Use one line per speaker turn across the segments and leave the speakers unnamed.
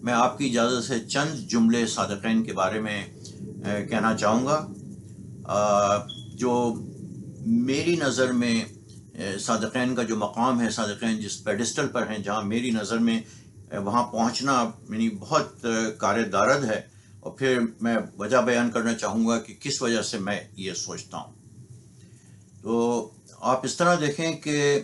میں آپ کی اجازت سے چند جملے صادقین کے بارے میں کہنا چاہوں گا جو میری نظر میں صادقین کا جو مقام ہے، صادقین جس پیڈسٹل پر ہیں، جہاں میری نظر میں وہاں پہنچنا یعنی بہت کار دارد ہے، اور پھر میں وجہ بیان کرنا چاہوں گا کہ کس وجہ سے میں یہ سوچتا ہوں۔ تو آپ اس طرح دیکھیں کہ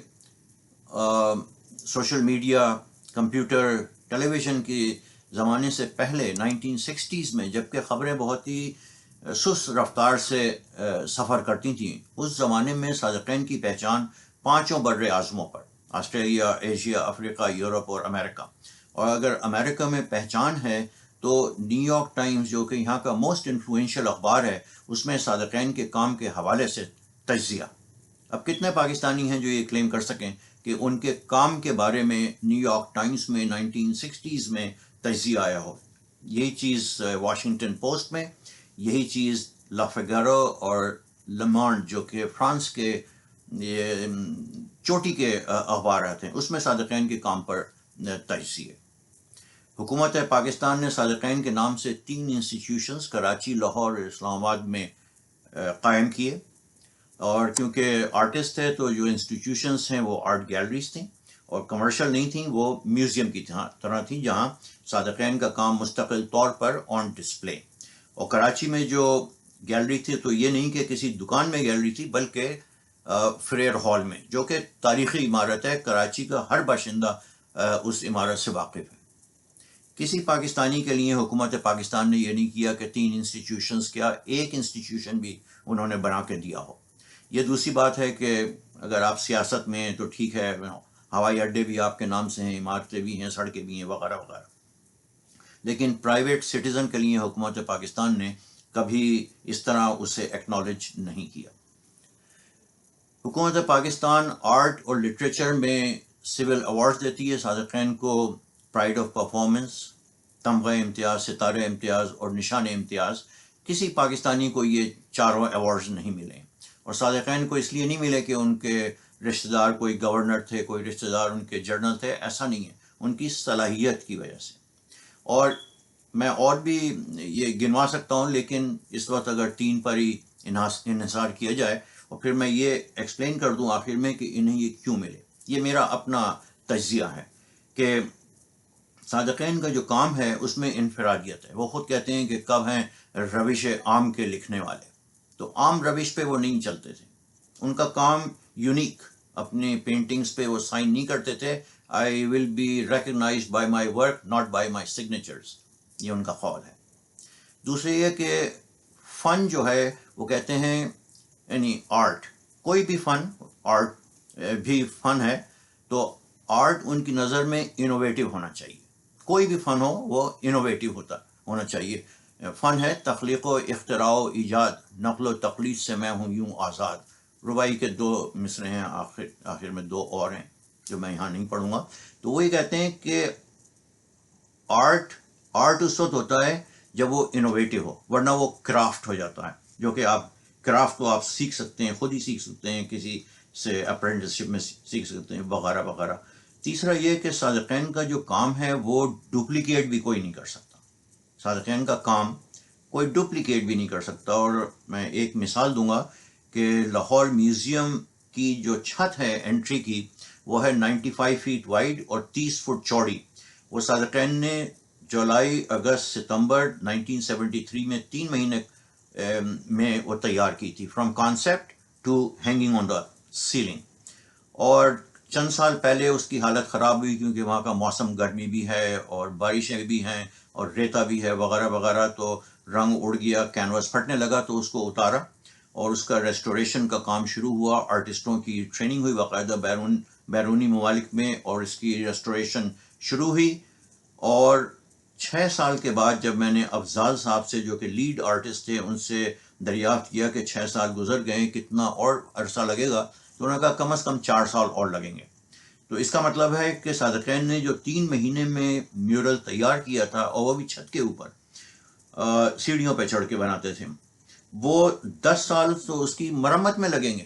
سوشل میڈیا، کمپیوٹر، ٹیلی ویژن کی زمانے سے پہلے 1960s میں جبکہ خبریں بہت ہی سست رفتار سے سفر کرتی تھیں، اس زمانے میں صادقین کی پہچان 5 بر اعظموں پر، آسٹریلیا، ایشیا، افریقہ، یورپ اور امریکہ، اور اگر امریکہ میں پہچان ہے تو نیو یارک ٹائمز جو کہ یہاں کا موسٹ انفلوئنشل اخبار ہے، اس میں صادقین کے کام کے حوالے سے تجزیہ۔ اب کتنے پاکستانی ہیں جو یہ کلیم کر سکیں کہ ان کے کام کے بارے میں نیو یارک ٹائمز میں 1960s میں تجزیہ آیا ہو؟ یہی چیز واشنگٹن پوسٹ میں، یہی چیز لا فیگارو اور لمانڈ جو کہ فرانس کے چوٹی کے اخبارات ہیں، اس میں صادقین کے کام پر تجزیے۔ حکومت پاکستان نے صادقین کے نام سے 3 انسٹیٹیوشنز کراچی، لاہور اور اسلام آباد میں قائم کیے، اور کیونکہ آرٹسٹ تھے تو جو انسٹیٹیوشنز ہیں وہ آرٹ گیلریز تھیں اور کمرشل نہیں تھیں، وہ میوزیم کی طرح تھیں جہاں صادقین کا کام مستقل طور پر آن ڈسپلے۔ اور کراچی میں جو گیلری تھی تو یہ نہیں کہ کسی دکان میں گیلری تھی، بلکہ فریر ہال میں، جو کہ تاریخی عمارت ہے، کراچی کا ہر باشندہ اس عمارت سے واقف ہے۔ کسی پاکستانی کے لیے حکومت پاکستان نے یہ نہیں کیا کہ 3 انسٹیٹیوشنز کیا، ایک انسٹیٹیوشن بھی انہوں نے بنا کے دیا ہو۔ یہ دوسری بات ہے کہ اگر آپ سیاست میں ہیں تو ٹھیک ہے، ہوائی اڈے بھی آپ کے نام سے ہیں، عمارتیں بھی ہیں، سڑکیں بھی ہیں، وغیرہ وغیرہ، لیکن پرائیویٹ سٹیزن کے لیے حکومت پاکستان نے کبھی اس طرح اسے ایکنالج نہیں کیا۔ حکومت پاکستان آرٹ اور لٹریچر میں سول ایوارڈز دیتی ہے صادقین کو، پرائیڈ آف پرفارمنس، تمغہ امتیاز، ستارہ امتیاز اور نشان امتیاز۔ کسی پاکستانی کو یہ چاروں ایوارڈز نہیں ملے، اور صادقین کو اس لیے نہیں ملے کہ ان کے رشتہ دار کوئی گورنر تھے، کوئی رشتہ دار ان کے جنرل تھے، ایسا نہیں ہے، ان کی صلاحیت کی وجہ سے۔ اور میں اور بھی یہ گنوا سکتا ہوں، لیکن اس وقت اگر 3 پر ہی انحصار کیا جائے، اور پھر میں یہ ایکسپلین کر دوں آخر میں کہ انہیں یہ کیوں ملے۔ یہ میرا اپنا تجزیہ ہے کہ صادقین کا جو کام ہے اس میں انفرادیت ہے۔ وہ خود کہتے ہیں کہ کب ہیں روش عام کے لکھنے والے، تو عام روش پہ وہ نہیں چلتے تھے، ان کا کام یونیک، اپنے پینٹنگز پہ وہ سائن نہیں کرتے تھے، I will be recognized by my work not by my signatures, یہ ان کا قول ہے۔ دوسری یہ کہ فن جو ہے وہ کہتے ہیں، یعنی آرٹ، کوئی بھی فن، آرٹ بھی فن ہے، تو آرٹ ان کی نظر میں انوویٹو ہونا چاہیے۔ کوئی بھی فن ہو وہ انوویٹو ہونا چاہیے۔ فن ہے تخلیق و اختراع و ایجاد، نقل و تقلید سے میں ہوں یوں آزاد۔ ربائی کے 2 مصرے ہیں، آخر میں 2 اور ہیں جو میں یہاں نہیں پڑھوں گا۔ تو وہ یہ کہتے ہیں کہ آرٹ اس وقت ہوتا ہے جب وہ انوویٹو ہو، ورنہ وہ کرافٹ ہو جاتا ہے، جو کہ آپ کرافٹ کو آپ سیکھ سکتے ہیں، خود ہی سیکھ سکتے ہیں، کسی سے اپرینٹسشپ میں سیکھ سکتے ہیں، وغیرہ وغیرہ۔ تیسرا یہ کہ صادقین کا جو کام ہے وہ ڈپلیکیٹ بھی کوئی نہیں کر سکتا۔ صادقین کا کام کوئی ڈپلیکیٹ بھی نہیں کر سکتا، اور میں ایک مثال دوں گا کہ لاہور میوزیم کی جو چھت ہے انٹری کی، وہ ہے 95 فیٹ وائڈ اور 30 فٹ چوڑی۔ وہ صادقین نے جولائی، اگست، ستمبر 1973 میں 3 مہینے میں وہ تیار کی تھی، from concept to hanging on the ceiling. اور چند سال پہلے اس کی حالت خراب ہوئی کیونکہ وہاں کا موسم گرمی بھی ہے اور بارشیں بھی ہیں اور ریتا بھی ہے، وغیرہ وغیرہ، تو رنگ اڑ گیا، کینوس پھٹنے لگا، تو اس کو اتارا اور اس کا ریسٹوریشن کا کام شروع ہوا۔ آرٹسٹوں کی ٹریننگ ہوئی باقاعدہ بیرونی ممالک میں، اور اس کی ریسٹوریشن شروع ہوئی۔ اور 6 سال کے بعد جب میں نے افضال صاحب سے، جو کہ لیڈ آرٹسٹ تھے، ان سے دریافت کیا کہ 6 سال گزر گئے، کتنا اور عرصہ لگے گا، تو انہوں نے کہا کم از کم 4 سال اور لگیں گے۔ تو اس کا مطلب ہے کہ صادقین نے جو 3 مہینے میں میورل تیار کیا تھا، اور وہ بھی چھت کے اوپر سیڑھیوں پہ چڑھ کے بناتے تھے، وہ 10 سال تو اس کی مرمت میں لگیں گے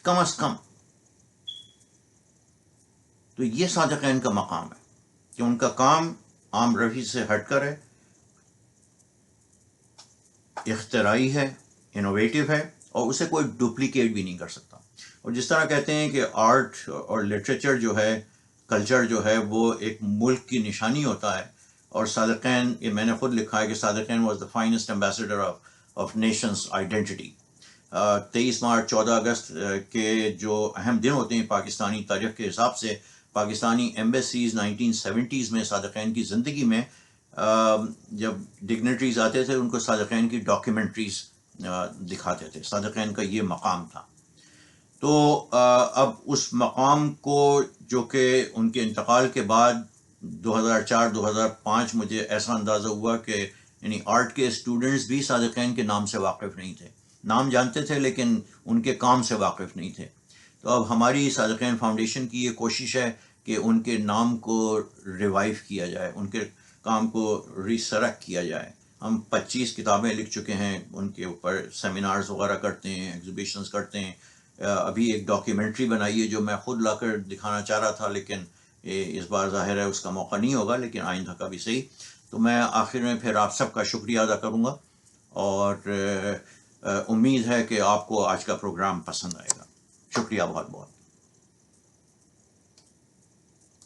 کم از کم۔ تو یہ صادقین کا مقام ہے کہ ان کا کام عام روی سے ہٹ کر ہے، اختراعی ہے، انوویٹو ہے، اور اسے کوئی ڈپلیکیٹ بھی نہیں کر سکتا. اور جس طرح کہتے ہیں کہ آرٹ اور لٹریچر جو ہے، کلچر جو ہے، وہ ایک ملک کی نشانی ہوتا ہے. اور صادقین، یہ میں نے خود لکھا ہے کہ Sadequain was the finest ambassador of nations identity. 23 مارچ 14 اگست کے جو اہم دن ہوتے ہیں پاکستانی تاریخ کے حساب سے، پاکستانی ایمبیسیز 1970s میں صادقین کی زندگی میں جب ڈگنیٹریز آتے تھے ان کو صادقین کی ڈاکیومنٹریز دکھاتے تھے. صادقین کا یہ مقام تھا. تو اب اس مقام کو، جو کہ ان کے انتقال کے بعد 2004-2005 مجھے ایسا اندازہ ہوا کہ یعنی آرٹ کے اسٹوڈنٹس بھی صادقین کے نام سے واقف نہیں تھے. نام جانتے تھے لیکن ان کے کام سے واقف نہیں تھے. تو اب ہماری صادقین فاؤنڈیشن کی یہ کوشش ہے کہ ان کے نام کو ریوائیو کیا جائے، ان کے کام کو ریسرک کیا جائے. ہم 25 کتابیں لکھ چکے ہیں، ان کے اوپر سیمینارز وغیرہ کرتے ہیں، ایگزیبیشنز کرتے ہیں. ابھی ایک ڈاکیومنٹری بنائی ہے جو میں خود لا کر دکھانا چاہ رہا تھا، لیکن اس بار ظاہر ہے اس کا موقع نہیں ہوگا، لیکن آئندہ کا بھی صحیح. تو میں آخر میں پھر آپ سب کا شکریہ ادا کروں گا، اور امید ہے کہ آپ کو آج کا پروگرام پسند آئے گا. شکریہ بہت بہت.